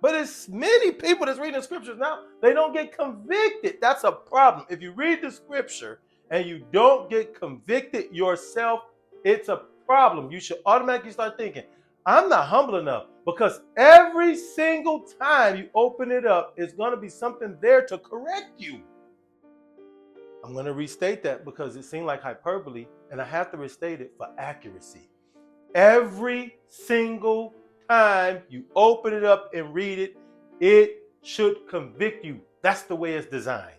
But it's many people that's reading the scriptures now, they don't get convicted. That's a problem. If you read the scripture and you don't get convicted yourself, it's a problem. You should automatically start thinking, I'm not humble enough, because every single time you open it up, it's going to be something there to correct you. I'm going to restate that because it seemed like hyperbole, and I have to restate it for accuracy. Every single time you open it up and read it, it should convict you. That's the way it's designed.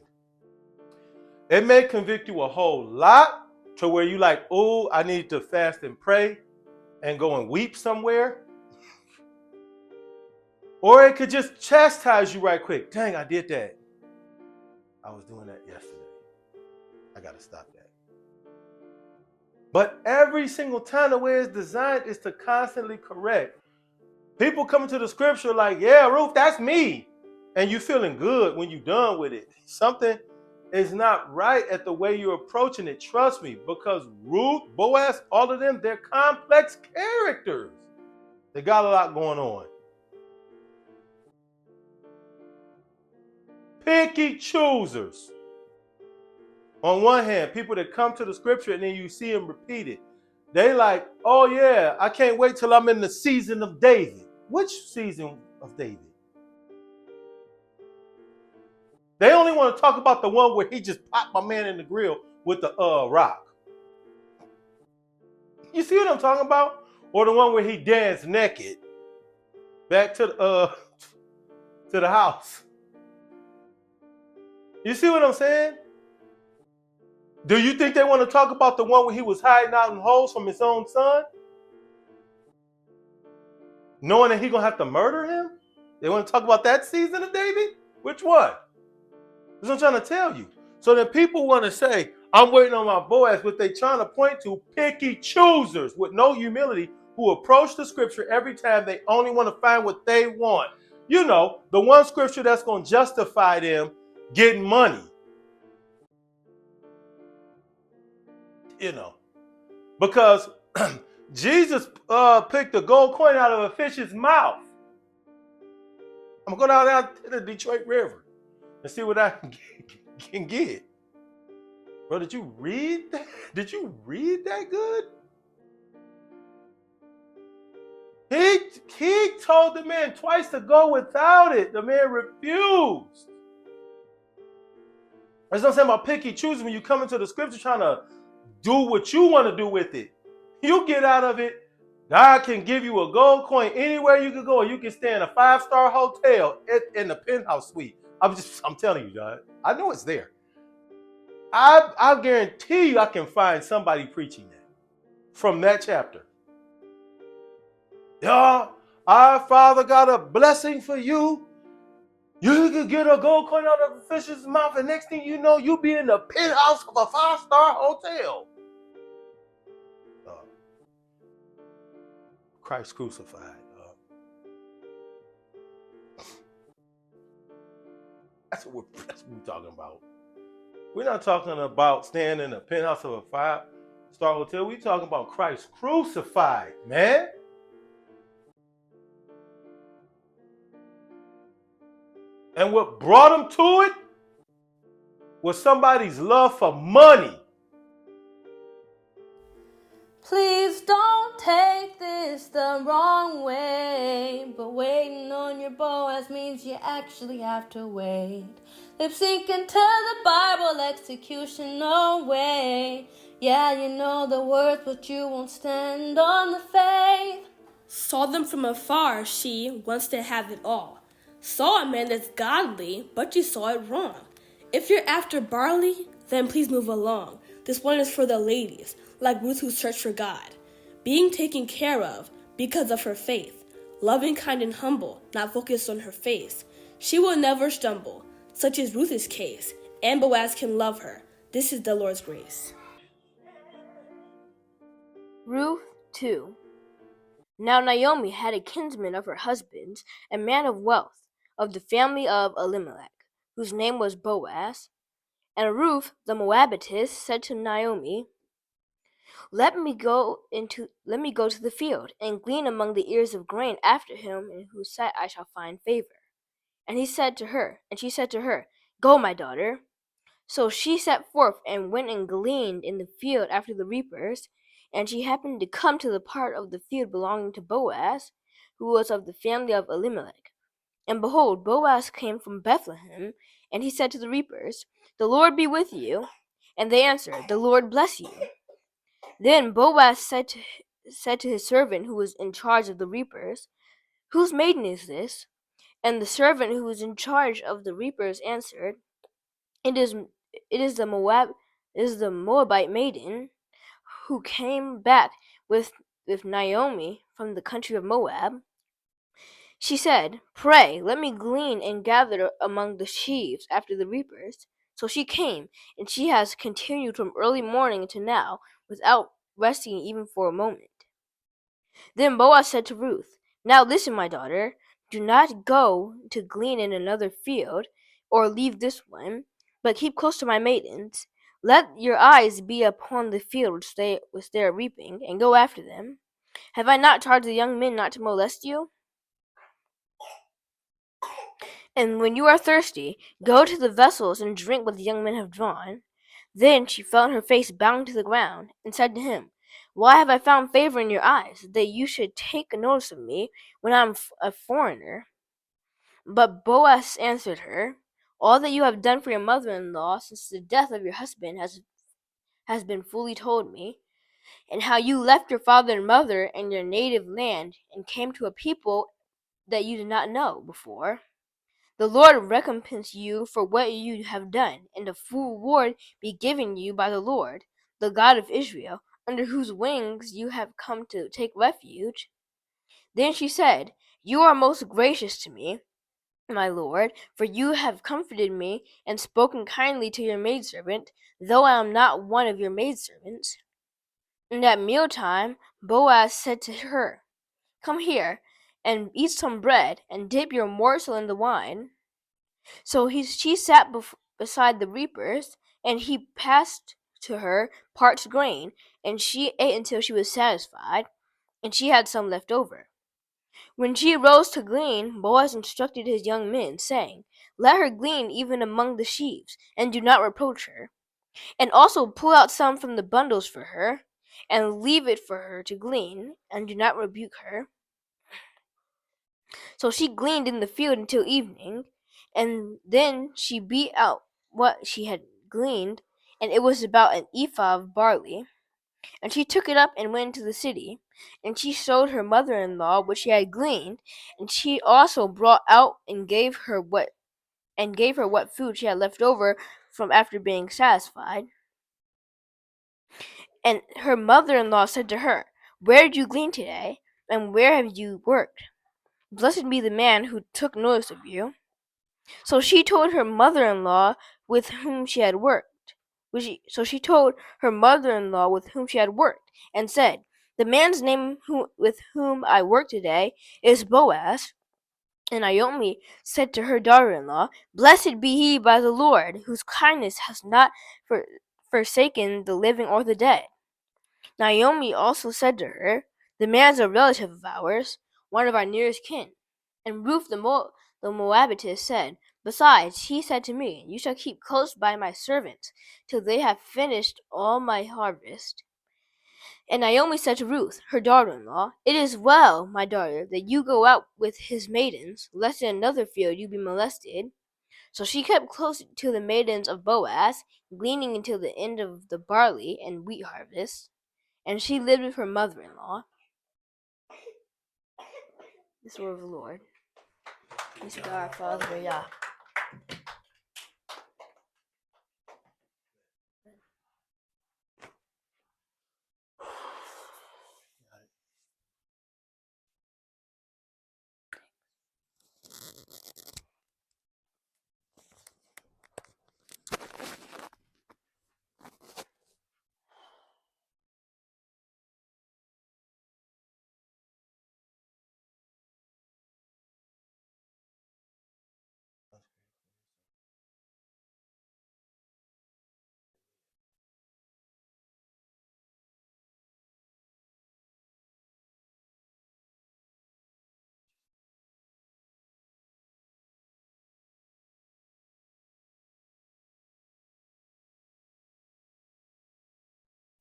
It may convict you a whole lot to where you like, oh, I need to fast and pray and go and weep somewhere. Or it could just chastise you right quick. Dang, I did that. I was doing that yesterday. I got to stop that. But every single time, the way it's designed is to constantly correct. People coming to the scripture like, yeah, Ruth, that's me. And you feeling good when you're done with it. Something is not right at the way you're approaching it. Trust me, because Ruth, Boaz, all of them, they're complex characters. They got a lot going on. Picky choosers. On one hand, people that come to the scripture and then you see them repeat it. They like, oh yeah, I can't wait till I'm in the season of David. Which season of David? They only want to talk about the one where he just popped my man in the grill with the rock. You see what I'm talking about? Or the one where he danced naked back to the house. You see what I'm saying? Do you think they want to talk about the one where he was hiding out in holes from his own son? Knowing that he's going to have to murder him? They want to talk about that season of David? Which one? That's what I'm trying to tell you. So then people want to say, I'm waiting on my Boaz, but they trying to point to picky choosers with no humility who approach the scripture every time they only want to find what they want. You know, the one scripture that's going to justify them getting money. You know, because Jesus picked a gold coin out of a fish's mouth. I'm going to go down to the Detroit River and see what I can get. Bro, did you read that? Did you read that good? He told the man twice to go without it. The man refused. That's what I'm saying about picky choosing. When you come into the scripture trying to do what you want to do with it, you get out of it. God can give you a gold coin anywhere you can go. You can stay in a 5-star hotel in the penthouse suite. I'm telling you, God. I know it's there. I guarantee you I can find somebody preaching that from that chapter. Yeah, our Father got a blessing for you. You could get a gold coin out of a fish's mouth, and next thing you know, you'll be in the penthouse of a 5-star hotel. Christ crucified. That's what we're talking about. We're not talking about staying in the penthouse of a 5-star hotel. We're talking about Christ crucified, man. And what brought him to it was somebody's love for money. Please don't take this the wrong way, but waiting on your Boaz means you actually have to wait. Lip sync into the Bible, execution no way. Yeah, you know the words, but you won't stand on the faith. Saw them from afar, she wants to have it all. Saw a man that's godly, but you saw it wrong. If you're after barley, then please move along. This one is for the ladies, like Ruth who searched for God. Being taken care of because of her faith. Loving, kind, and humble, not focused on her face. She will never stumble, such is Ruth's case, and Boaz can love her. This is the Lord's grace. Ruth 2. Now Naomi had a kinsman of her husband's, a man of wealth, of the family of Elimelech, whose name was Boaz. And Ruth the Moabitess said to Naomi, Let me go to the field, and glean among the ears of grain after him in whose sight I shall find favor. And she said to her, Go, my daughter. So she set forth and went and gleaned in the field after the reapers, and she happened to come to the part of the field belonging to Boaz, who was of the family of Elimelech. And behold, Boaz came from Bethlehem, and he said to the reapers, The Lord be with you. And they answered, The Lord bless you. Then Boaz said to his servant who was in charge of the reapers, Whose maiden is this? And the servant who was in charge of the reapers answered, It is the Moabite maiden who came back with Naomi from the country of Moab. She said, Pray, let me glean and gather among the sheaves after the reapers. So she came, and she has continued from early morning to now, without resting even for a moment. Then Boaz said to Ruth, Now listen, my daughter, do not go to glean in another field, or leave this one, but keep close to my maidens. Let your eyes be upon the field which they are reaping, and go after them. Have I not charged the young men not to molest you? And when you are thirsty, go to the vessels and drink what the young men have drawn. Then she fell on her face, bowing to the ground, and said to him, Why have I found favor in your eyes, that you should take notice of me when I am a foreigner? But Boaz answered her, All that you have done for your mother-in-law since the death of your husband has been fully told me, and how you left your father and mother and your native land and came to a people that you did not know before. The Lord recompense you for what you have done, and a full reward be given you by the Lord, the God of Israel, under whose wings you have come to take refuge. Then she said, You are most gracious to me, my lord, for you have comforted me and spoken kindly to your maidservant, though I am not one of your maidservants. And at mealtime Boaz said to her, Come here, and eat some bread, and dip your morsel in the wine. So she sat beside the reapers, and he passed to her parched grain, and she ate until she was satisfied, and she had some left over. When she arose to glean, Boaz instructed his young men, saying, Let her glean even among the sheaves, and do not reproach her. And also pull out some from the bundles for her, and leave it for her to glean, and do not rebuke her. So she gleaned in the field until evening, and then she beat out what she had gleaned, and it was about an ephah of barley. And she took it up and went into the city, and she showed her mother-in-law what she had gleaned, and she also brought out and gave her what food she had left over from after being satisfied. And her mother-in-law said to her, Where did you glean today, and where have you worked? Blessed be the man who took notice of you. So she told her mother-in-law with whom she had worked. And said, The man's name with whom I work today is Boaz. And Naomi said to her daughter-in-law, Blessed be he by the Lord, whose kindness has not forsaken the living or the dead. Naomi also said to her, The man is a relative of ours, one of our nearest kin. And Ruth the Moabitess said, Besides, he said to me, You shall keep close by my servants, till they have finished all my harvest. And Naomi said to Ruth, her daughter-in-law, It is well, my daughter, that you go out with his maidens, lest in another field you be molested. So she kept close to the maidens of Boaz, gleaning until the end of the barley and wheat harvest. And she lived with her mother-in-law. This word of the Lord. Peace be our Father, Yah.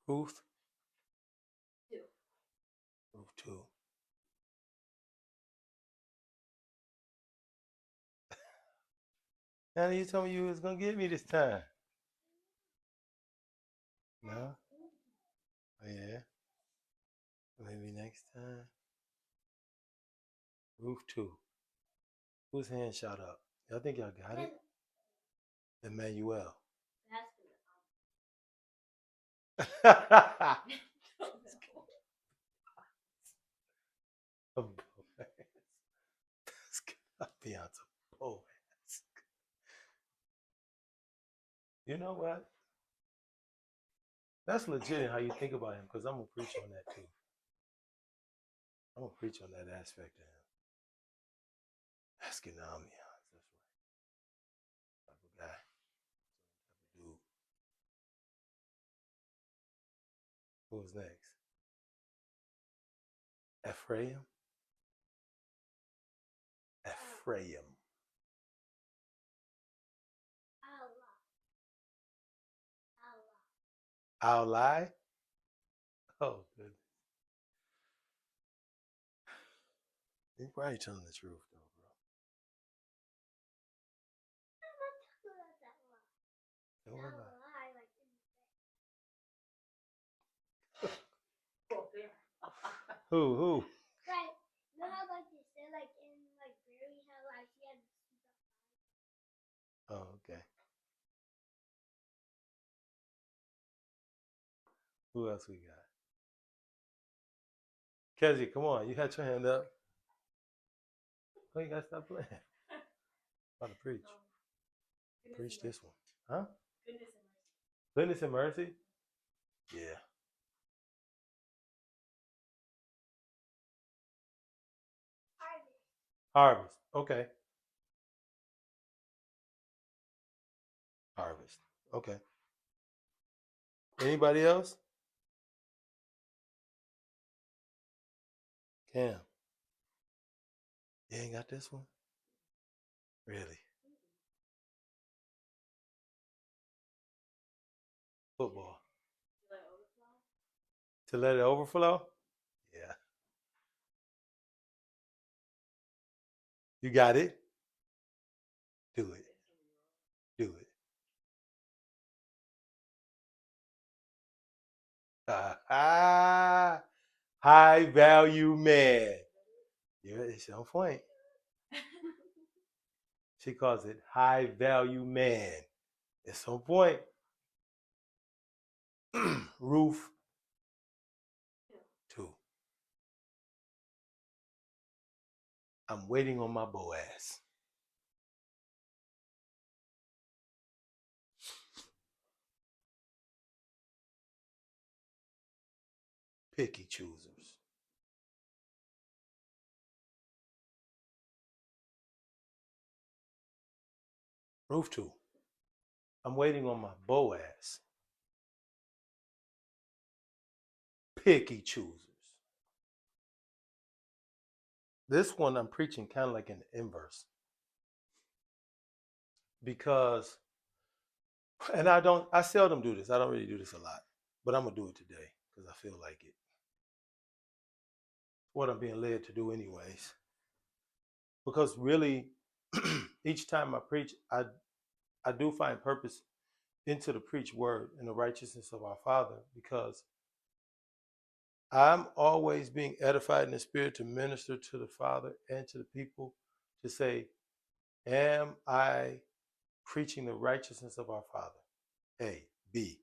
Ruth? 2. Ruth 2. Now you told me you was going to get me this time. No? Oh, yeah? Maybe next time. Ruth 2. Whose hand shot up? Y'all think y'all got it? Emmanuel. A Boaz. That's gotta be on some Boaz. You know what? That's legit in how you think about him, because I'm gonna preach on that too. I'm gonna preach on that aspect of him. That's getting on me. That's right. Type of guy. Type of dude. Who's next? Ephraim? Ephraim. I'll lie? Oh, goodness. You're probably telling the truth, though, bro. Don't worry about it. Who? Right. You know how like they said like in like Barry how like she had. Oh, okay. Who else we got? Kezzy, come on. You had your hand up. Oh, you got to stop playing. About to preach. Preach this one. Huh? Goodness and mercy? Yeah. Harvest. Okay. Harvest. Okay. Anybody else? Cam. You ain't got this one? Really? Football. To let it overflow? Yeah. You got it? Do it. Do it. High value man. Yeah, it's on point. She calls it high value man. It's on point. Ruth 2. I'm waiting on my Boaz. Picky choosers. Ruth 2. I'm waiting on my Boaz. Picky choosers. This one I'm preaching kind of like in the inverse. Because, and I seldom do this. I don't really do this a lot. But I'm going to do it today because I feel like it. What I'm being led to do anyways. Because really, each time I preach, I do find purpose into the preached word and the righteousness of our Father, because I'm always being edified in the Spirit to minister to the Father and to the people, to say, am I preaching the righteousness of our Father? A. B.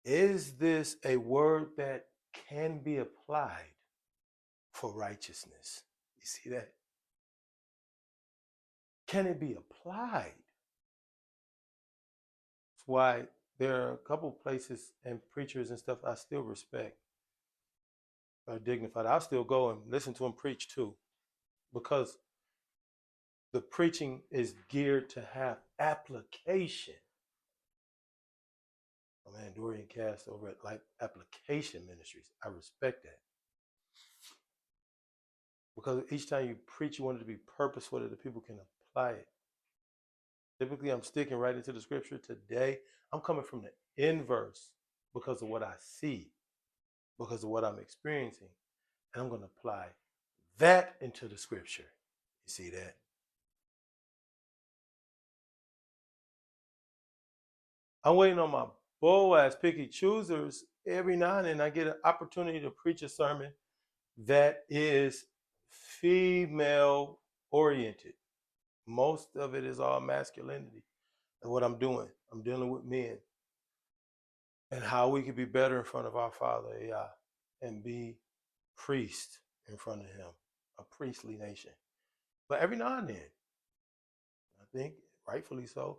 Is this a word that can be applied for righteousness? You see that? Can it be applied? That's why there are a couple places and preachers and stuff I still respect, are dignified. I'll still go and listen to them preach too, because the preaching is geared to have application. Oh man, Dorian Cast over at Life Application Ministries. I respect that. Because each time you preach, you want it to be purposeful that the people can apply it. Typically, I'm sticking right into the scripture. Today, I'm coming from the inverse. because of what I see, because of what I'm experiencing. And I'm going to apply that into the scripture. You see that? I'm waiting on my Boaz picky choosers. Every now and then I get an opportunity to preach a sermon that is female oriented. Most of it is all masculinity. And what I'm doing, I'm dealing with men and how we could be better in front of our Father, yeah, and be priest in front of him, a priestly nation. But every now and then, I think, rightfully so,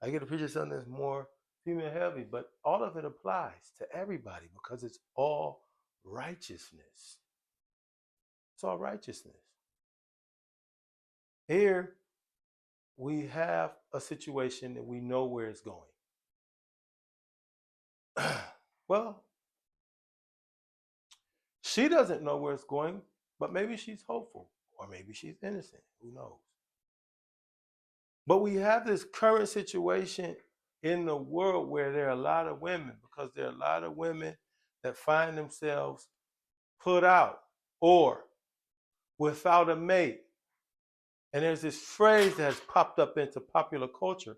I get to preach something that's more female heavy, but all of it applies to everybody because it's all righteousness. It's all righteousness. Here, we have a situation that we know where it's going. Well, she doesn't know where it's going, but maybe she's hopeful, or maybe she's innocent. Who knows? But we have this current situation in the world where there are a lot of women, because there are a lot of women that find themselves put out or without a mate. And there's this phrase that has popped up into popular culture.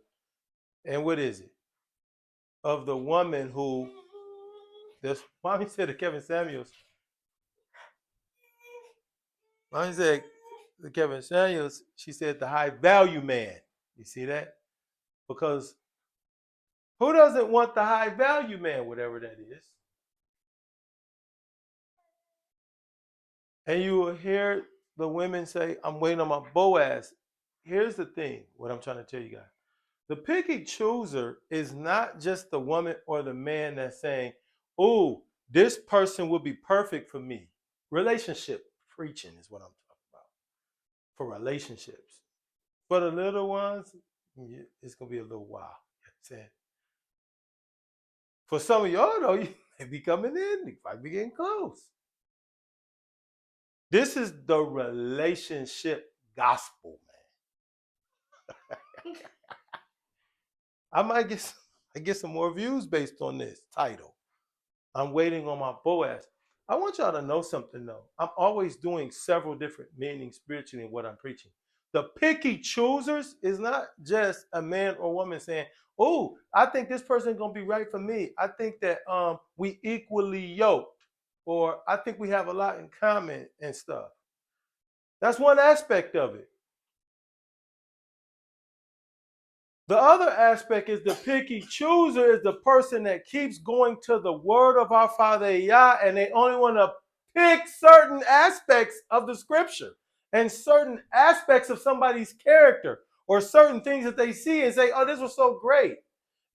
And what is it? Of the woman who, this mommy said to Kevin Samuels, mommy said to Kevin Samuels, she said the high value man. You see that? Because who doesn't want the high value man, whatever that is? And you will hear the women say, I'm waiting on my Boaz. Here's the thing, what I'm trying to tell you guys. The picky chooser is not just the woman or the man that's saying, oh, this person will be perfect for me. Relationship preaching is what I'm talking about. For relationships. For the little ones, it's going to be a little while. You know what I'm saying? For some of y'all, though, you may be coming in. You might be getting close. This is the relationship gospel, man. I might get some more views based on this title. I'm waiting on my Boaz. I want y'all to know something, though. I'm always doing several different meanings spiritually in what I'm preaching. The picky choosers is not just a man or woman saying, oh, I think this person is going to be right for me. I think that we equally yoked, or I think we have a lot in common and stuff. That's one aspect of it. The other aspect is the picky chooser is the person that keeps going to the word of our Father Yah, and they only want to pick certain aspects of the scripture and certain aspects of somebody's character or certain things that they see and say, oh, this was so great.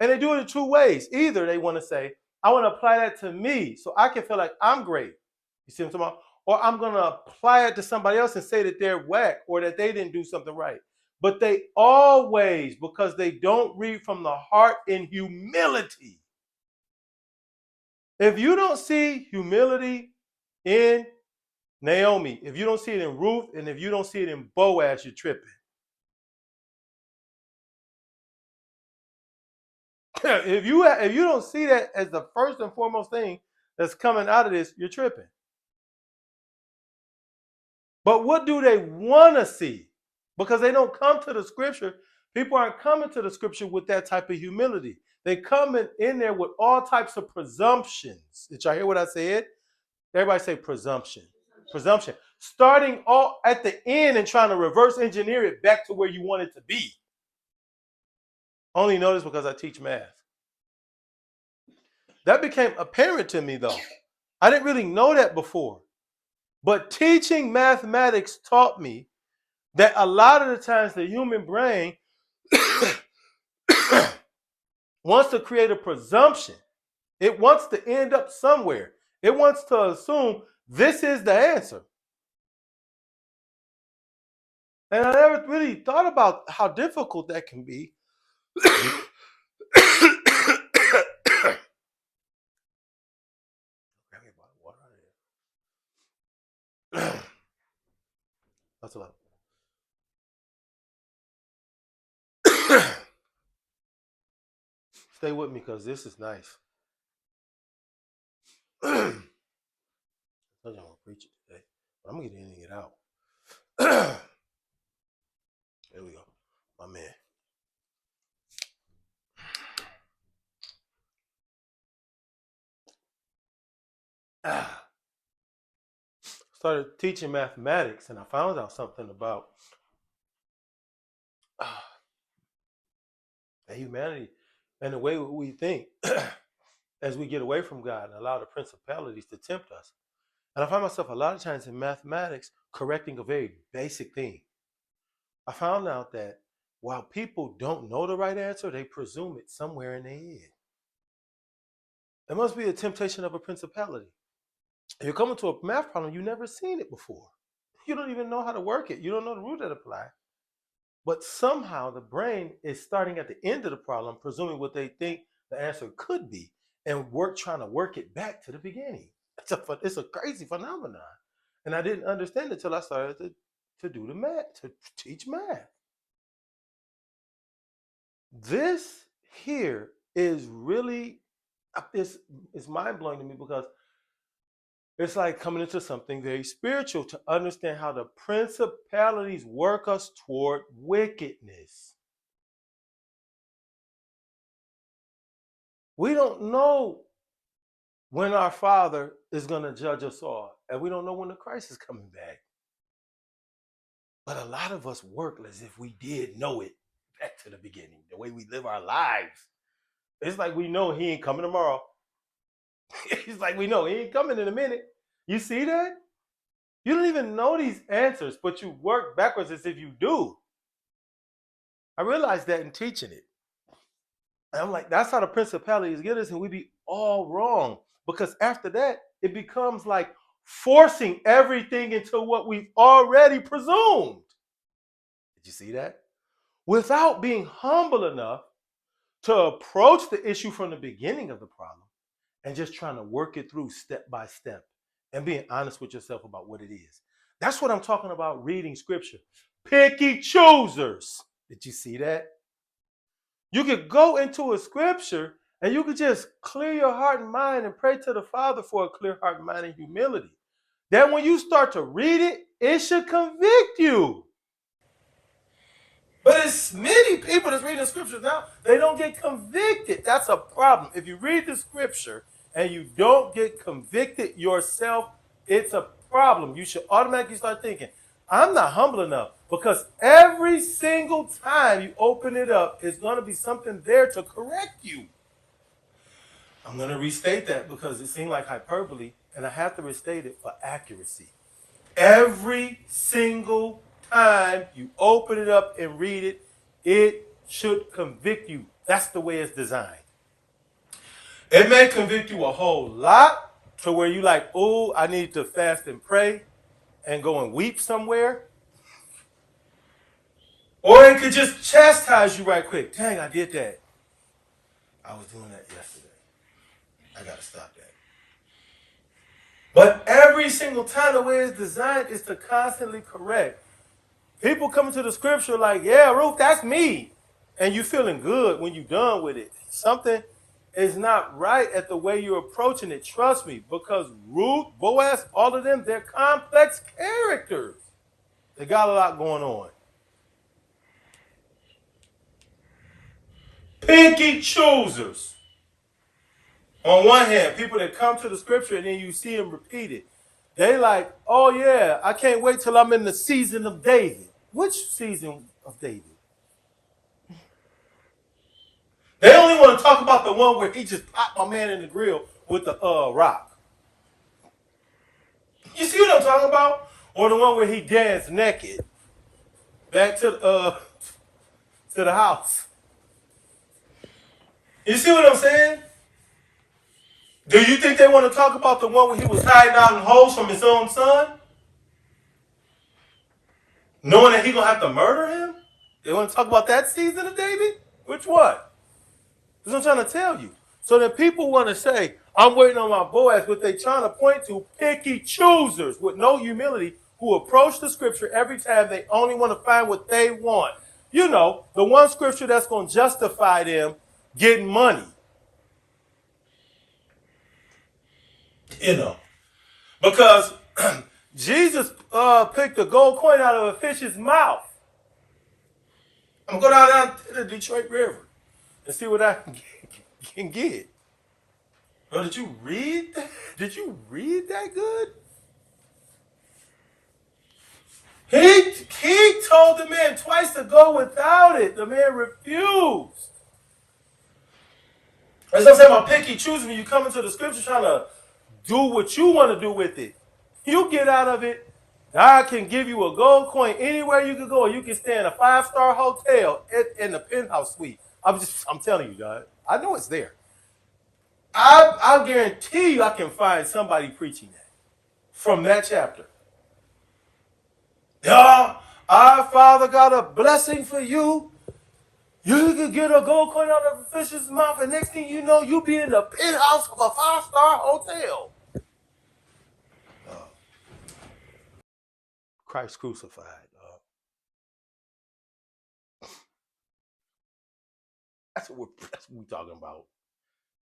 And they do it in two ways. Either they want to say, I want to apply that to me so I can feel like I'm great. You see what I'm talking about? Or I'm going to apply it to somebody else and say that they're whack or that they didn't do something right. But they always, because they don't read from the heart in humility. If you don't see humility in Naomi, if you don't see it in Ruth, and if you don't see it in Boaz, you're tripping. if you don't see that as the first and foremost thing that's coming out of this, you're tripping. But what do they want to see? Because they don't come to the scripture. People aren't coming to the scripture with that type of humility. They come in there with all types of presumptions. Did y'all hear what I said? Everybody say presumption. Presumption. Starting all at the end and trying to reverse engineer it back to where you want it to be. Only know this because I teach math. That became apparent to me, though. I didn't really know that before. But teaching mathematics taught me that a lot of the times the human brain wants to create a presumption. It wants to end up somewhere. It wants to assume this is the answer. And I never really thought about how difficult that can be. That's a lot. Stay with me because this is nice. I told you I'm going to preach it today, but I'm going to get in and get out. There we go. My man. Started teaching mathematics, and I found out something about humanity and the way we think as we get away from God and allow the principalities to tempt us. And I find myself a lot of times in mathematics correcting a very basic thing. I found out that while people don't know the right answer, they presume it somewhere in their head. It must be a temptation of a principality. If you're coming to a math problem, you've never seen it before. You don't even know how to work it. You don't know the rule that apply. But somehow the brain is starting at the end of the problem, presuming what they think the answer could be, and trying to work it back to the beginning. It's a crazy phenomenon. And I didn't understand it until I started to do the math, to teach math. This here is really, it's mind-blowing to me because it's like coming into something very spiritual to understand how the principalities work us toward wickedness. We don't know when our Father is going to judge us all, and we don't know when the Christ is coming back. But a lot of us work as if we did know it back to the beginning, the way we live our lives. It's like we know he ain't coming tomorrow. It's like we know he ain't coming in a minute. You see that? You don't even know these answers, but you work backwards as if you do. I realized that in teaching it. And I'm like, that's how the principalities get us, and we be all wrong. Because after that, it becomes like forcing everything into what we've already presumed. Did you see that? Without being humble enough to approach the issue from the beginning of the problem and just trying to work it through step by step and being honest with yourself about what it is. That's what I'm talking about reading scripture. Picky choosers. Did you see that? You could go into a scripture and you could just clear your heart and mind and pray to the Father for a clear heart and mind and humility. Then when you start to read it, it should convict you. But it's many people that's reading the scriptures now, they don't get convicted. That's a problem. If you read the scripture and you don't get convicted yourself, it's a problem. You should automatically start thinking, I'm not humble enough, because every single time you open it up, it's going to be something there to correct you. I'm going to restate that because it seemed like hyperbole, and I have to restate it for accuracy. Every single time you open it up and read it, it should convict you. That's the way it's designed. It may convict you a whole lot to where you like, oh, I need to fast and pray and go and weep somewhere. Or it could just chastise you right quick. Dang, I did that. I was doing that yesterday. I got to stop that. But every single time the way it's designed is to constantly correct. People coming to the scripture like, yeah, Ruth, that's me. And you feeling good when you're done with it. Something is not right at the way you're approaching it. Trust me, because Ruth, Boaz, all of them, they're complex characters. They got a lot going on. Picky choosers. On one hand, people that come to the scripture and then you see them repeat it. They like, oh yeah, I can't wait till I'm in the season of David. Which season of David? They only want to talk about the one where he just popped my man in the grill with the rock. You see what I'm talking about? Or the one where he danced naked back to the house. You see what I'm saying? Do you think they want to talk about the one where he was hiding out in holes from his own son? Knowing that he's going to have to murder him? They want to talk about that season of David? Which one? That's what I'm trying to tell you. So that people want to say, I'm waiting on my Boaz, but they trying to point to picky choosers with no humility who approach the scripture every time they only want to find what they want. You know, the one scripture that's going to justify them getting money. You know, because Jesus picked a gold coin out of a fish's mouth. I'm going to go down to the Detroit River and see what I can get. Oh, did you read that? Did you read that good? He told the man twice to go without it. The man refused. As I'm saying about picky choosing, you come into the scripture trying to do what you want to do with it. You get out of it. God can give you a gold coin anywhere you can go. You can stay in a 5-star hotel in the penthouse suite. I'm telling you, God. I know it's there. I guarantee you I can find somebody preaching that from that chapter. Yeah, our Father got a blessing for you. You could get a gold coin out of a fish's mouth, and next thing you know, you'll be in the penthouse of a 5-star hotel. Christ crucified. That's what we're talking about.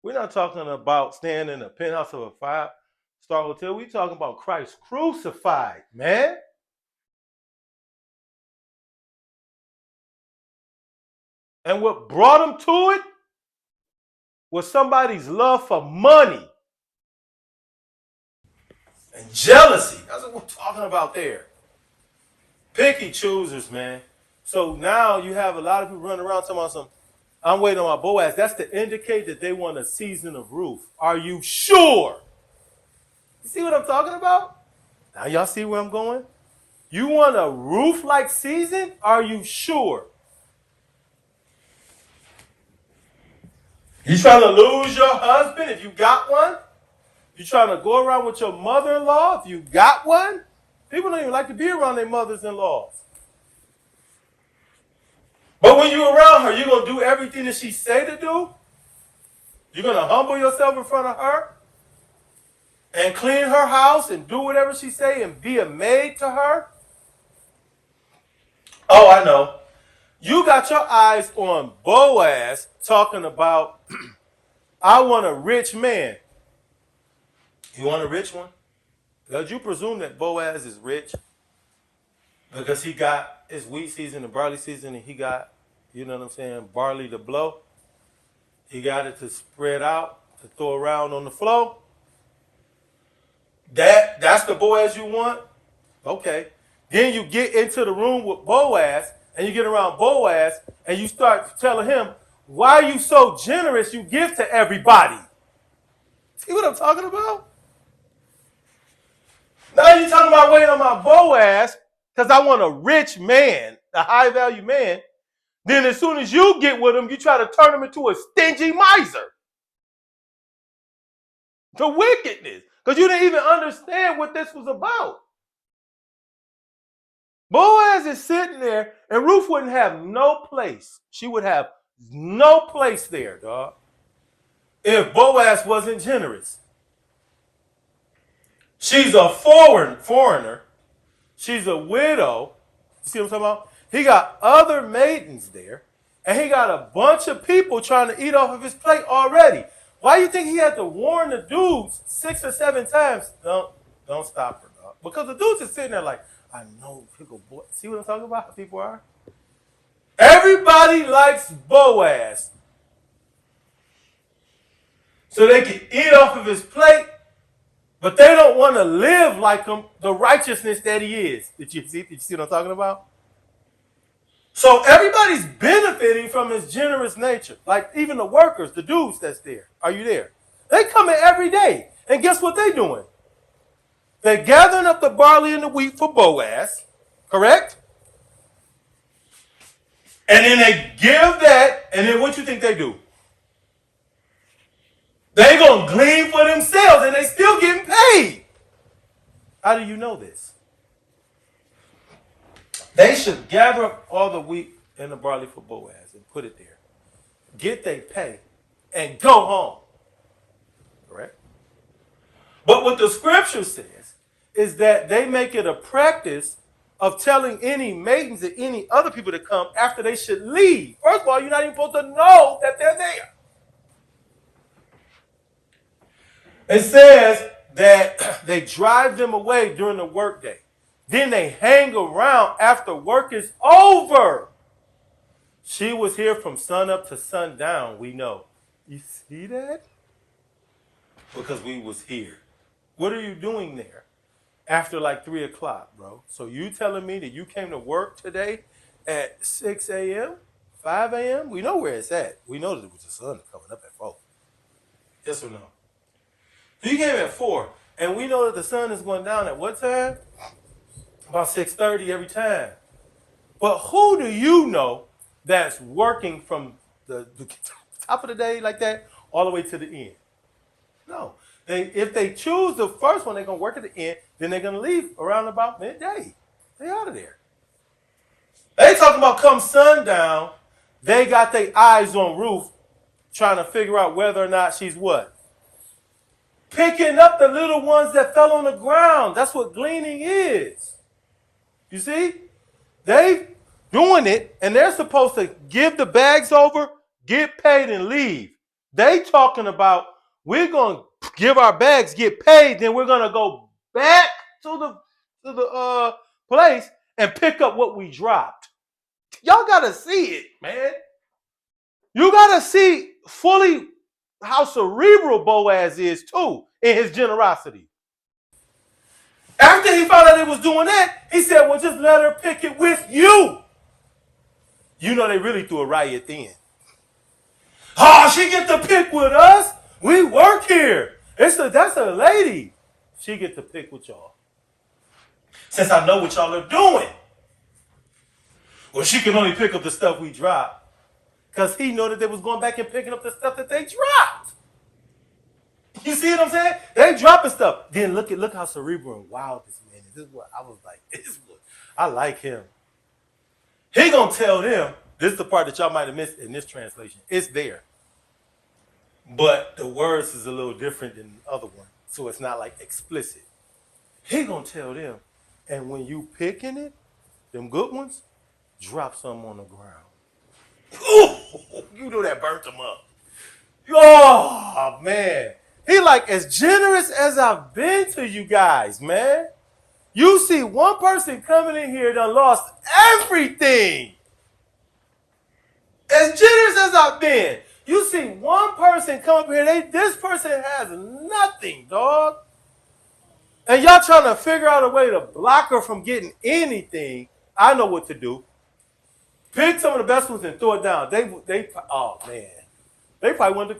We're not talking about staying in the penthouse of a 5-star hotel. We're talking about Christ crucified, man. And what brought him to it was somebody's love for money and jealousy. That's what we're talking about there. Picky choosers, man. So now you have a lot of people running around talking about some, I'm waiting on my Boaz. That's to indicate that they want a season of Ruth. Are you sure? You see what I'm talking about? Now y'all see where I'm going? You want a Ruth-like season? Are you sure? You trying to lose your husband if you got one? You trying to go around with your mother-in-law if you got one? People don't even like to be around their mothers-in-laws. But when you're around her, you're going to do everything that she say to do? You're going to humble yourself in front of her? And clean her house and do whatever she say and be a maid to her? Oh, I know. You got your eyes on Boaz talking about, I want a rich man. You want a rich one? Because you presume that Boaz is rich because he got his wheat season and barley season, and he got, you know what I'm saying, barley to blow. He got it to spread out, to throw around on the floor. That's the Boaz you want? Okay. Then you get into the room with Boaz, and you get around Boaz, and you start telling him, why are you so generous you give to everybody? See what I'm talking about? Now you're talking about waiting on my Boaz because I want a rich man, a high-value man. Then as soon as you get with him, you try to turn him into a stingy miser. The wickedness. Because you didn't even understand what this was about. Boaz is sitting there, and Ruth wouldn't have no place. She would have no place there, dog, if Boaz wasn't generous. She's a foreigner. She's a widow. You see what I'm talking about? He got other maidens there, and he got a bunch of people trying to eat off of his plate already. Why do you think he had to warn the dudes 6 or 7 times? Don't stop her, dog. Because the dudes are sitting there like, I know, boy. See what I'm talking about? How people are? Everybody likes Boaz. So they can eat off of his plate, but they don't want to live like him, the righteousness that he is. Did you see what I'm talking about? So everybody's benefiting from his generous nature. Like even the workers, the dudes that's there. Are you there? They come in every day. And guess what they're doing? They're gathering up the barley and the wheat for Boaz. Correct? And then they give that, and then what you think they do? They're going to glean for themselves, and they still getting paid. How do you know this? They should gather up all the wheat and the barley for Boaz and put it there. Get their pay and go home. Correct? But what the scripture says is that they make it a practice of telling any maidens or any other people to come after they should leave. First of all, you're not even supposed to know that they're there. It says that they drive them away during the workday. Then they hang around after work is over. She was here from sun up to sundown, we know. You see that? Because we was here. What are you doing there after like 3 o'clock, bro? So you telling me that you came to work today at 6 a.m., 5 a.m.? We know where it's at. We know that it was the sun coming up at 4. Yes or no? So you came at 4, and we know that the sun is going down at what time? About 6:30 every time. But who do you know that's working from the top of the day like that all the way to the end? No. If they choose the first one, they're going to work at the end. Then they're going to leave around about midday. They out of there. They talking about come sundown, they got their eyes on Ruth trying to figure out whether or not she's what? Picking up the little ones that fell on the ground. That's what gleaning is. You see? They doing it, and they're supposed to give the bags over, get paid, and leave. They talking about we're going to give our bags, get paid, then we're going to go back to the place and pick up what we dropped. Y'all got to see it, man. You got to see fully how cerebral Boaz is, too, in his generosity. After he found out he was doing that, he said, well, just let her pick it with you. You know they really threw a riot then. Oh, she get to pick with us? We work here. That's a lady. She get to pick with y'all. Since I know what y'all are doing. Well, she can only pick up the stuff we dropped. Because he knew that they was going back and picking up the stuff that they dropped. You see what I'm saying? They dropping stuff. Then look how cerebral and wild this man is. This is what I was like, I like him. He gonna tell them, this is the part that y'all might have missed in this translation. It's there. But the words is a little different than the other one. So it's not like explicit. He gonna tell them, and when you picking it, them good ones, drop some on the ground. Ooh, you know that burnt them up. Oh, man. He like, as generous as I've been to you guys, man. You see one person coming in here that lost everything. As generous as I've been. You see one person come up here, this person has nothing, dog. And y'all trying to figure out a way to block her from getting anything. I know what to do. Pick some of the best ones and throw it down. Oh, man. They probably wanted to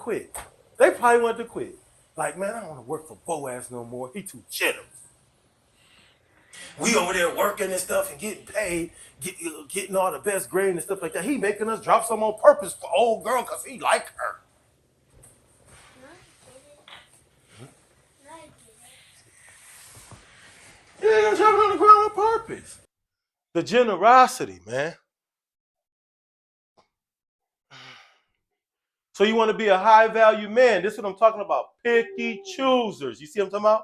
quit. Like, man, I don't want to work for Boaz no more. He too generous. We over there working and stuff and getting paid, getting all the best grade and stuff like that. He making us drop some on purpose for old girl because he like her. Yeah, dropping on the ground on purpose. The generosity, man. So you want to be a high value man. This is what I'm talking about. Picky choosers. You see what I'm talking about?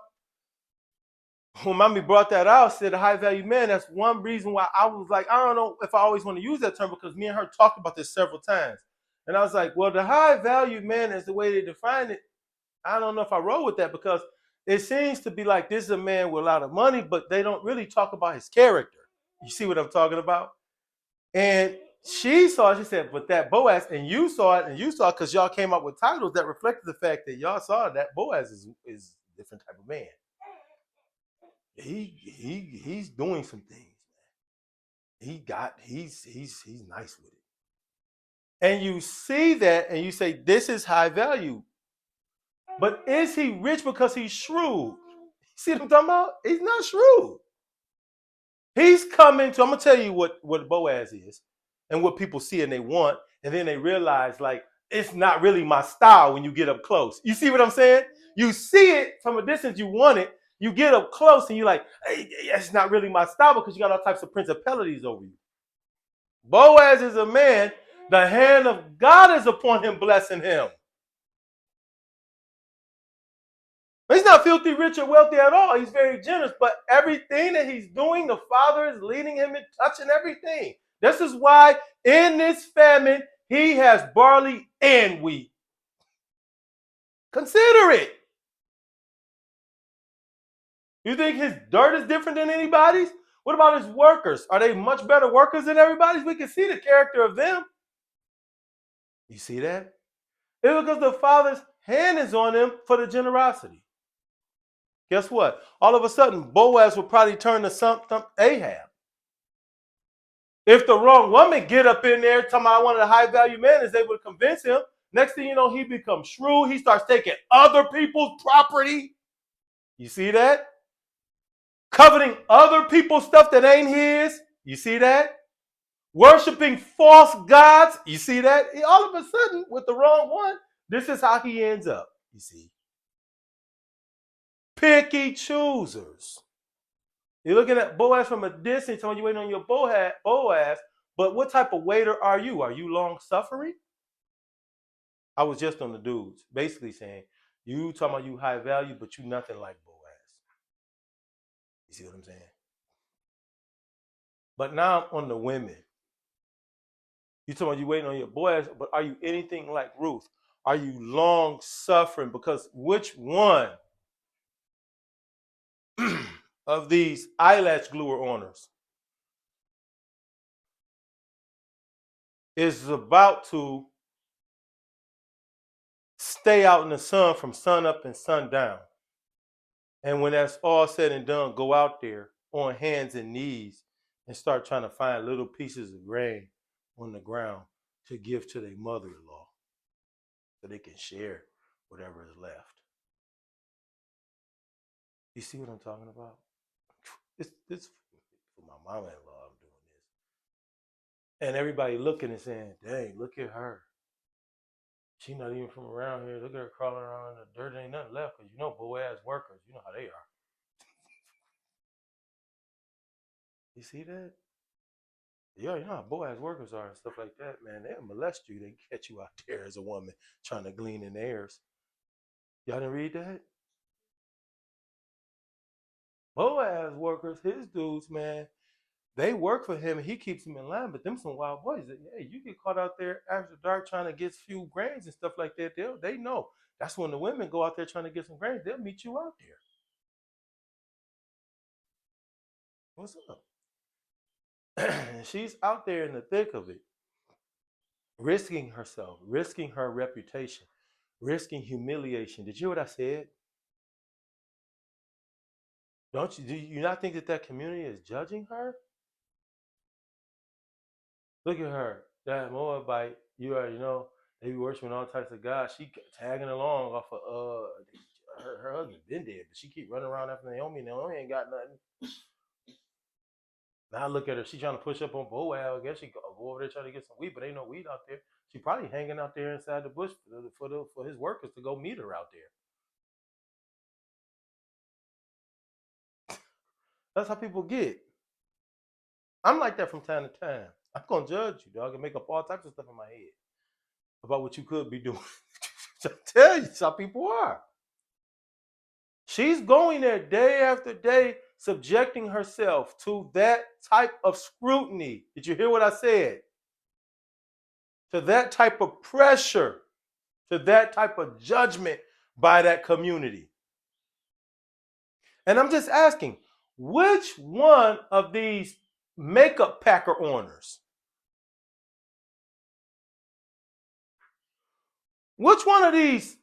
When mommy brought that out, said a high value man, that's one reason why I was like, I don't know if I always want to use that term because me and her talked about this several times. And I was like, well, the high value man is the way they define it. I don't know if I roll with that because it seems to be like this is a man with a lot of money, but they don't really talk about his character. You see what I'm talking about? And she saw it, she said, but that Boaz, and you saw it because y'all came up with titles that reflected the fact that y'all saw that Boaz is a different type of man. He's doing some things, man. He's nice with it. And you see that and you say, this is high value. But is he rich because he's shrewd? See what I'm talking about? He's not shrewd. He's coming to, I'm going to tell you what Boaz is and what people see and they want. And then they realize, like, it's not really my style when you get up close. You see what I'm saying? You see it from a distance, you want it. You get up close and you're like, hey, it's not really my style because you got all types of principalities over you. Boaz is a man, the hand of God is upon him, blessing him. He's not filthy rich or wealthy at all. He's very generous, but everything that he's doing, the Father is leading him and touching everything. This is why in this famine, he has barley and wheat. Consider it. You think his dirt is different than anybody's? What about his workers? Are they much better workers than everybody's? We can see the character of them. You see that? It's because the Father's hand is on them for the generosity. Guess what? All of a sudden, Boaz will probably turn to Ahab. If the wrong woman get up in there talking about one of the high value men is able to convince him, next thing you know, he becomes shrewd. He starts taking other people's property. You see that? Coveting other people's stuff that ain't his. You see that? Worshiping false gods. You see that? All of a sudden, with the wrong one, this is how he ends up. You see? Picky choosers. You're looking at Boaz from a distance when you're waiting on your Boaz, but what type of waiter are you? Are you long suffering? I was just on the dudes, basically saying, you talking about you high value, but you nothing like Boaz. You see what I'm saying? But now I'm on the women. You talking about you waiting on your Boaz, but are you anything like Ruth? Are you long suffering? Because which one of these eyelash gluer owners is about to stay out in the sun from sun up and sun down? And when that's all said and done, go out there on hands and knees and start trying to find little pieces of grain on the ground to give to their mother-in-law so they can share whatever is left. You see what I'm talking about? This for my mama-in-law I'm doing this. And everybody looking and saying, dang, look at her. She not even from around here. Look at her crawling around in the dirt. Ain't nothing left because you know Boaz workers. You know how they are. You see that? Yeah, you know how Boaz workers are and stuff like that, man. They'll molest you. They catch you out there as a woman trying to glean in theirs. Y'all didn't read that? Boaz workers, his dudes, man, they work for him and he keeps them in line. But them some wild boys. Hey, you get caught out there after dark trying to get few grains and stuff like that. They know. That's when the women go out there trying to get some grains. They'll meet you out there. What's up? And she's out there in the thick of it, risking herself, risking her reputation, risking humiliation. Did you hear what I said? Do you not think that community is judging her? Look at her, that Moabite. You already know they be worshiping all types of gods. She tagging along off of her husband been dead, but she keep running around after Naomi. Naomi ain't got nothing. Now look at her. She trying to push up on Boaz. I guess she go over there trying to get some weed, but ain't no weed out there. She probably hanging out there inside the bush for his workers to go meet her out there. That's how people get. I'm like that from time to time. I'm gonna judge you, dog, and make up all types of stuff in my head about what you could be doing. I tell you, how people are. She's going there day after day, subjecting herself to that type of scrutiny. Did you hear what I said? To that type of pressure, to that type of judgment by that community. And I'm just asking, which one of these makeup packer owners, which one of these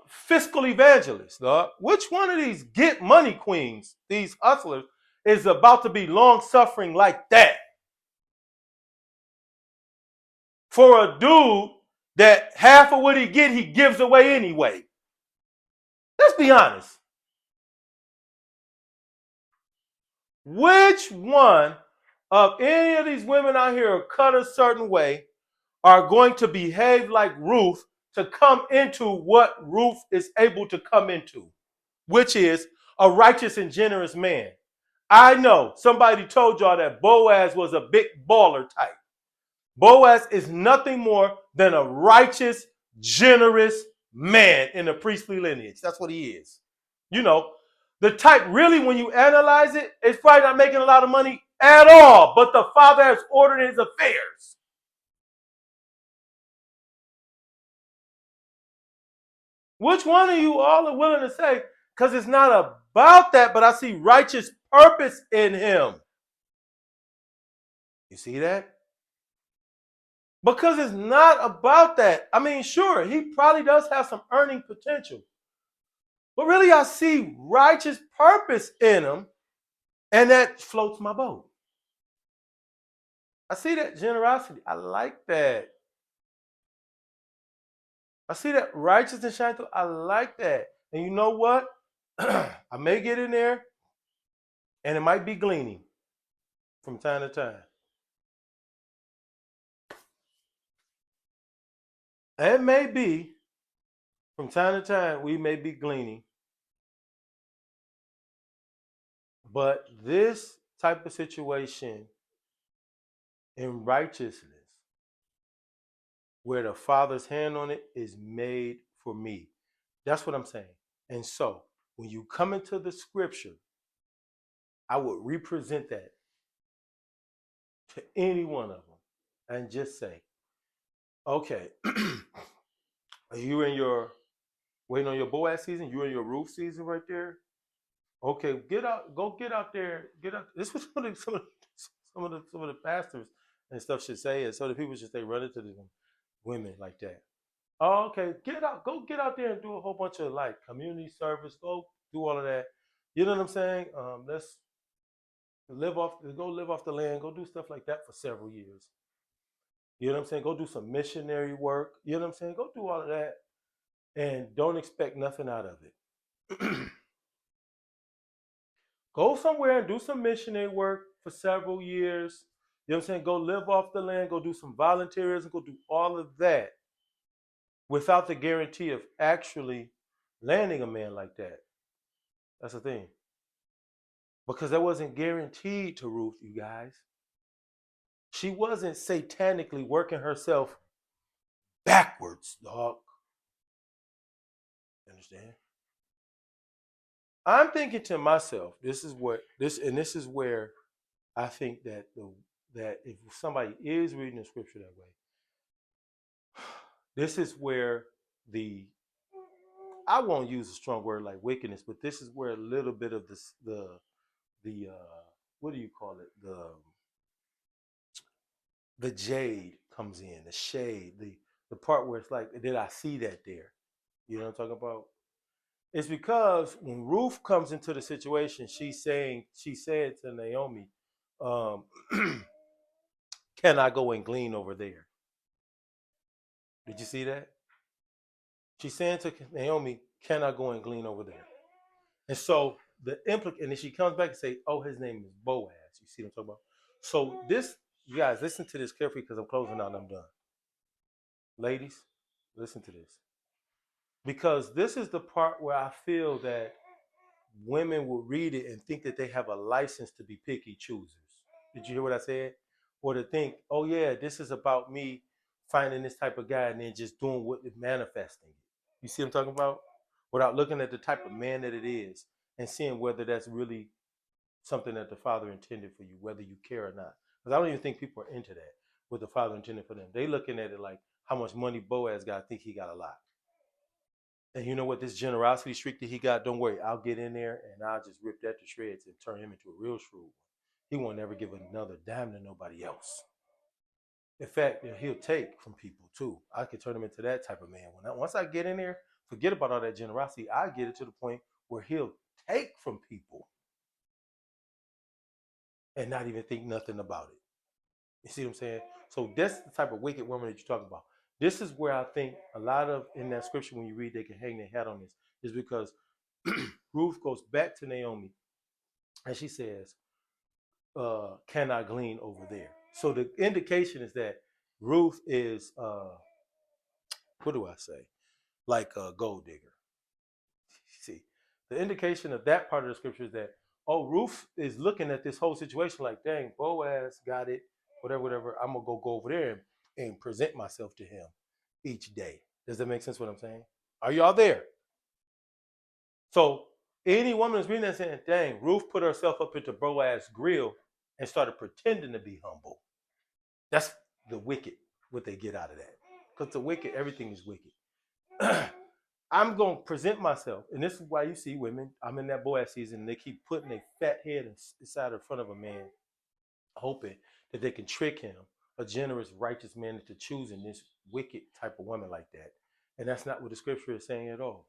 fiscal evangelists, dog, which one of these get money queens, these hustlers, is about to be long suffering like that? For a dude that half of what he gives away anyway. Let's be honest. Which one of any of these women out here are cut a certain way are going to behave like Ruth to come into what Ruth is able to come into, which is a righteous and generous man? I know somebody told y'all that Boaz was a big baller type. Boaz is nothing more than a righteous, generous man in the priestly lineage. That's what he is. You know, the type really, when you analyze it, it's probably not making a lot of money at all, but the father has ordered his affairs. Which one of you all are willing to say, because it's not a about that, but I see righteous purpose in him. You see that? Because it's not about that. I mean, sure, he probably does have some earning potential. But really, I see righteous purpose in him, and that floats my boat. I see that generosity. I like that. I see that righteousness shine through. I like that. And you know what? I may get in there, and it might be gleaning from time to time. It may be from time to time we may be gleaning. But this type of situation in righteousness, where the Father's hand on it, is made for me. That's what I'm saying. And so when you come into the scripture, I would represent that to any one of them and just say, okay, are you in your waiting on your Boaz season? You in your Ruth season right there? Okay, get out, go get out there, get out. This was some of the pastors and stuff should say, and so the people should say, run into the women like that. Oh, okay, go get out there and do a whole bunch of like community service. Go do all of that. You know what I'm saying? Let's go live off the land. Go do stuff like that for several years. You know what I'm saying? Go do some missionary work. You know what I'm saying? Go do all of that, and don't expect nothing out of it. Go somewhere and do some missionary work for several years. You know what I'm saying? Go live off the land. Go do some volunteerism. Go do all of that without the guarantee of actually landing a man like that. That's the thing. Because that wasn't guaranteed to Ruth, you guys. She wasn't satanically working herself backwards, dog. Understand? I'm thinking to myself, this is where I think that that if somebody is reading the scripture that way, this is where I won't use a strong word like wickedness, but this is where a little bit of the what do you call it, the jade comes in, the shade, the part where it's like, did I see that there? You know what I'm talking about? It's because when Ruth comes into the situation, she said to Naomi, um, can I go and glean over there? Did you see that? She's saying to Naomi, can I go and glean over there? And so and then she comes back and say, oh, his name is Boaz. You see what I'm talking about? So this, you guys, listen to this carefully because I'm closing out and I'm done. Ladies, listen to this. Because this is the part where I feel that women will read it and think that they have a license to be picky choosers. Did you hear what I said? Or to think, oh yeah, this is about me finding this type of guy and then just doing what it manifesting it. You see what I'm talking about? Without looking at the type of man that it is and seeing whether that's really something that the Father intended for you, whether you care or not. Because I don't even think people are into that, what the Father intended for them. They looking at it like how much money Boaz got, I think he got a lot. And you know what? This generosity streak that he got, don't worry. I'll get in there and I'll just rip that to shreds and turn him into a real shrewd. He won't ever give another dime to nobody else. In fact, he'll take from people too. I could turn him into that type of man. Once I get in there, forget about all that generosity. I get it to the point where he'll take from people and not even think nothing about it. You see what I'm saying? So that's the type of wicked woman that you're talking about. This is where I think a lot of in that scripture when you read they can hang their hat on this is because Ruth goes back to Naomi and she says, can I glean over there? So the indication is that Ruth is what do I say? Like a gold digger. See, the indication of that part of the scripture is that, oh, Ruth is looking at this whole situation like, dang, Boaz got it, whatever. I'm gonna go over there and present myself to him each day. Does that make sense what I'm saying? Are y'all there? So any woman is reading that saying, dang, Ruth put herself up into Boaz's grill and started pretending to be humble. That's the wicked, what they get out of that. Because the wicked, everything is wicked. I'm going to present myself. And this is why you see women, I'm in that Boaz season, and they keep putting a fat head inside the front of a man, hoping that they can trick him, a generous, righteous man, into choosing this wicked type of woman like that. And that's not what the scripture is saying at all.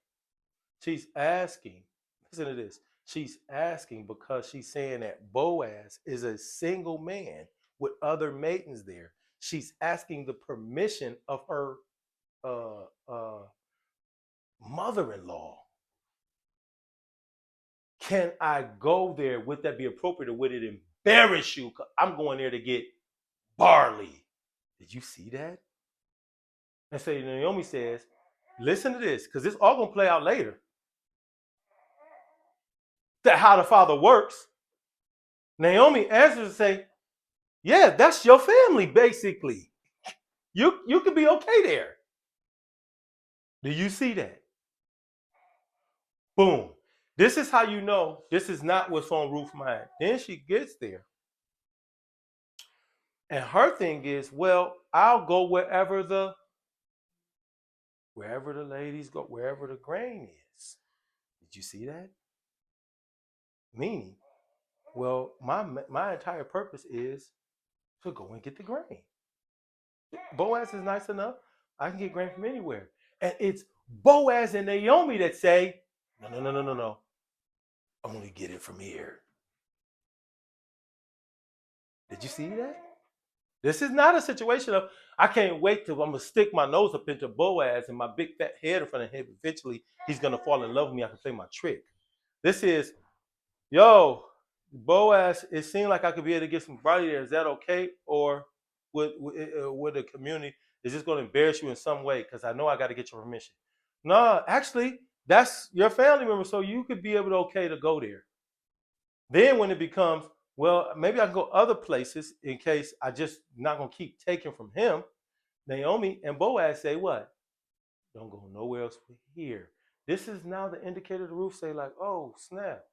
She's asking, listen to this. She's asking because she's saying that Boaz is a single man with other maidens there. She's asking the permission of her uh, uh, mother-in-law. Can I go there? Would that be appropriate, or would it embarrass you? I'm going there to get barley. Did you see that? And so Naomi says, listen to this, because this all going to play out later. That how the father works. Naomi answers and say, yeah, that's your family, basically. You could be okay there. Do you see that? Boom. This is how you know this is not what's on Ruth's mind. Then she gets there. And her thing is, well, I'll go wherever the ladies go, wherever the grain is. Did you see that? Meaning, well, my entire purpose is to go and get the grain. Boaz is nice enough. I can get grain from anywhere. And it's Boaz and Naomi that say, no. I only get it from here. Did you see that? This is not a situation of, I can't wait till I'm going to stick my nose up into Boaz and my big fat head in front of him. Eventually, he's going to fall in love with me. I can play my trick. This is, yo, Boaz, it seemed like I could be able to get some barley there. Is that okay? Or would the community, is this going to embarrass you in some way? Because I know I got to get your permission. No, actually, that's your family member, so you could be able to okay to go there. Then when it becomes, well, maybe I can go other places in case I just not going to keep taking from him. Naomi and Boaz say what? Don't go nowhere else but here. This is now the indicator the Ruth say like, oh, snap.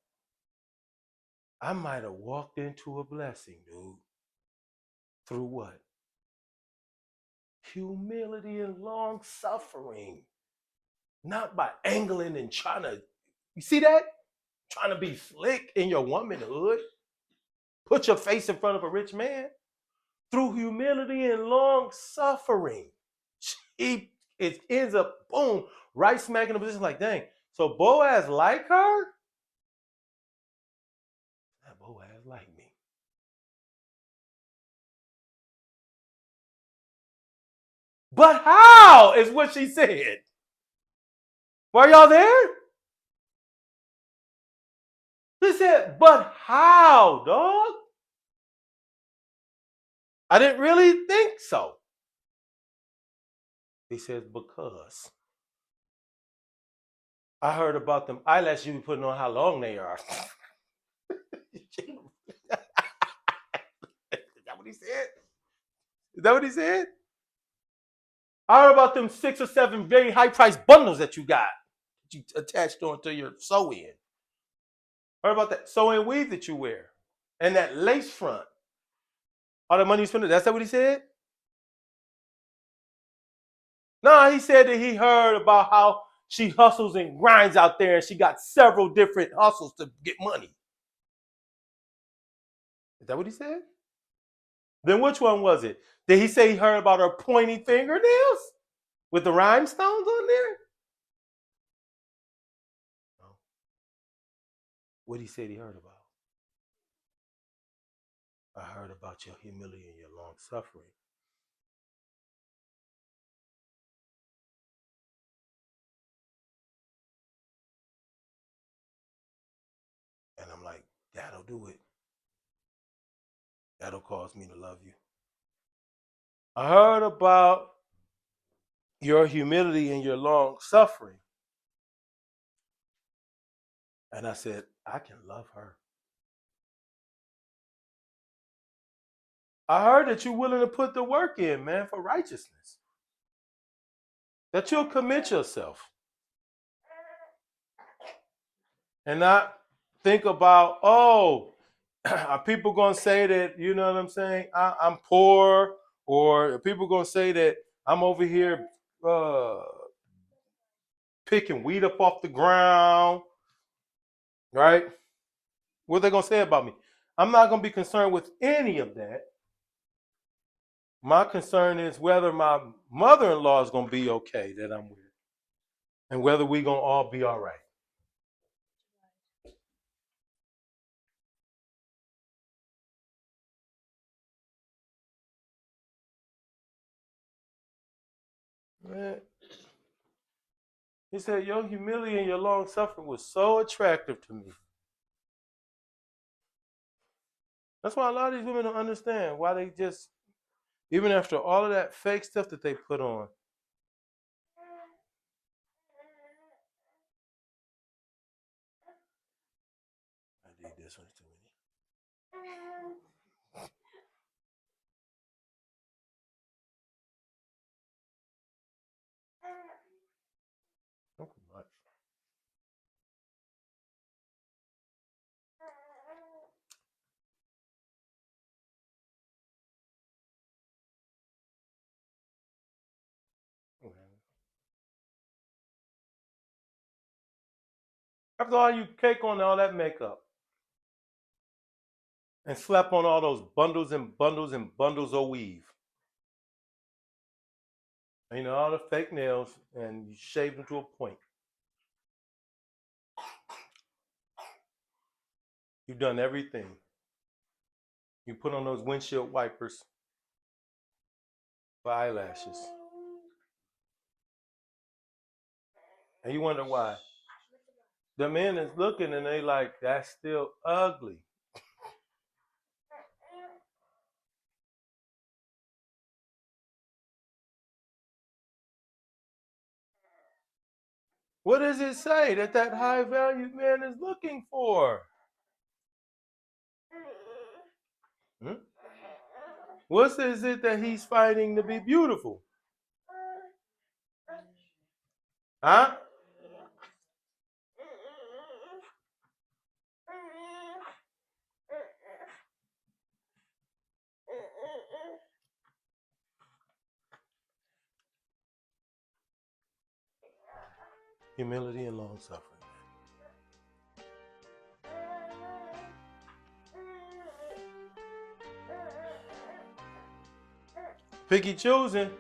I might have walked into a blessing, dude. Through what? Humility and long suffering. Not by angling and trying to, you see that? Trying to be slick in your womanhood. Put your face in front of a rich man. Through humility and long suffering. It ends up, boom, right smack in the position like, dang. So Boaz like her? That Boaz like me. But how is what she said. Were y'all there? She said, but how, dog? I didn't really think so. He says, because I heard about them eyelashes you be putting on, how long they are. Is that what he said? Is that what he said? I heard about them 6 or 7 very high-priced bundles that you got, that you attached onto your sew-in. Heard about that sew-in weave that you wear, and that lace front. All the money you spend, that's that what he said? No, he said that he heard about how she hustles and grinds out there, and she got several different hustles to get money. Is that what he said? Then which one was it? Did he say he heard about her pointy fingernails with the rhinestones on there? No. What he said he heard about? I heard about your humility and your long suffering. And I'm like, that'll do it. That'll cause me to love you. I heard about your humility and your long suffering. And I said, I can love her. I heard that you're willing to put the work in, man, for righteousness. That you'll commit yourself. And not think about, oh, are people going to say that, you know what I'm saying, I'm poor? Or are people going to say that I'm over here picking wheat up off the ground, right? What are they going to say about me? I'm not going to be concerned with any of that. My concern is whether my mother-in-law is going to be okay that I'm with, and whether we're going to all be all right. Man, he said, your humility and your long suffering was so attractive to me. That's why a lot of these women don't understand why they just, even after all of that fake stuff that they put on. I did this one too many. Not much. After all, you cake on all that makeup and slap on all those bundles and bundles and bundles of weave. And, you know, all the fake nails, and you shave them to a point. You've done everything. You put on those windshield wipers for eyelashes. And you wonder why. The man is looking and they like, that's still ugly. What does it say that that high valued man is looking for? Hmm? What is it that he's finding to be beautiful? Huh? Humility and long suffering. Picky choosing,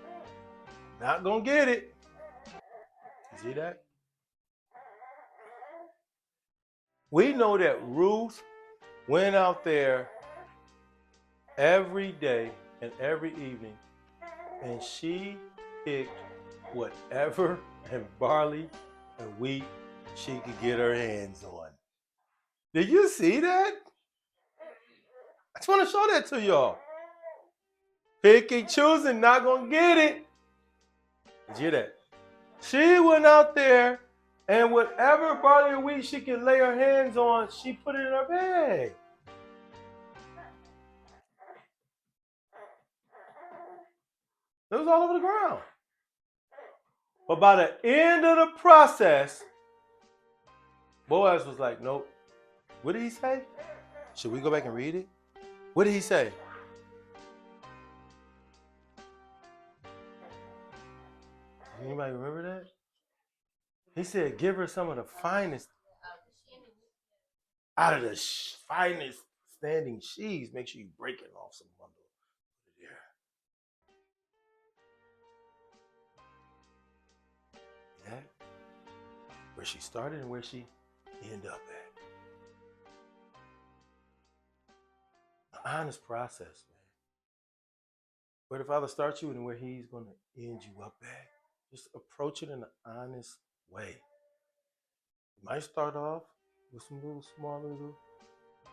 not gonna get it. You see that? We know that Ruth went out there every day and every evening, and she picked whatever and barley and wheat she could get her hands on. Did you see that? I just want to show that to y'all. Picky choosing, not gonna get it. Did you hear that? She went out there and whatever barley or wheat she could lay her hands on, she put it in her bag. It was all over the ground. But by the end of the process, Boaz was like, nope. What did he say? Should we go back and read it? What did he say? Anybody remember that? He said, give her some of the finest out of the finest standing sheaves. Make sure you break it off some bundle. Yeah. Where she started and where she ended up at. An honest process, man. Where the Father starts you and where He's going to end you up at. Just approach it in an honest way. You might start off with some little small little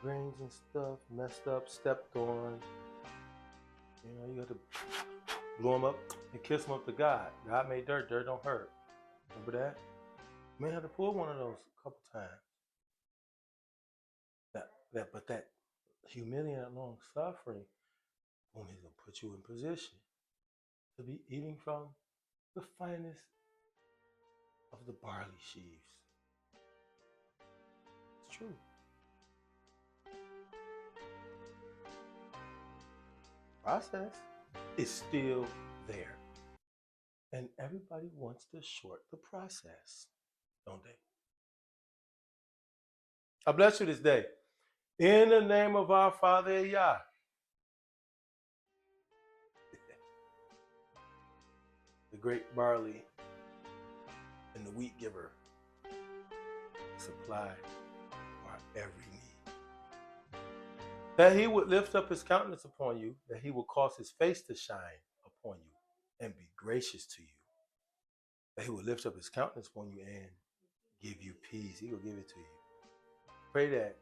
grains and stuff, messed up, stepped on. You know, you got to blow them up and kiss them up to God. God made dirt, dirt don't hurt. Remember that? You may have to pull one of those a couple times. But that humility and long suffering, only going to put you in position to be eating from the finest of the barley sheaves. It's true. Process is still there. And everybody wants to short the process. don't they? I bless you this day. In the name of our Father, Yah. The great barley and the wheat giver supply our every need. That he would lift up his countenance upon you, that he will cause his face to shine upon you and be gracious to you. That he will lift up his countenance upon you and give you peace. He will give it to you. Pray that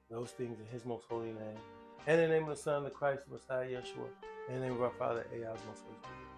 those things in his most holy name. And in the name of the Son, the Christ, the Messiah, Yeshua. In the name of our Father, Ahaz, most holy Spirit.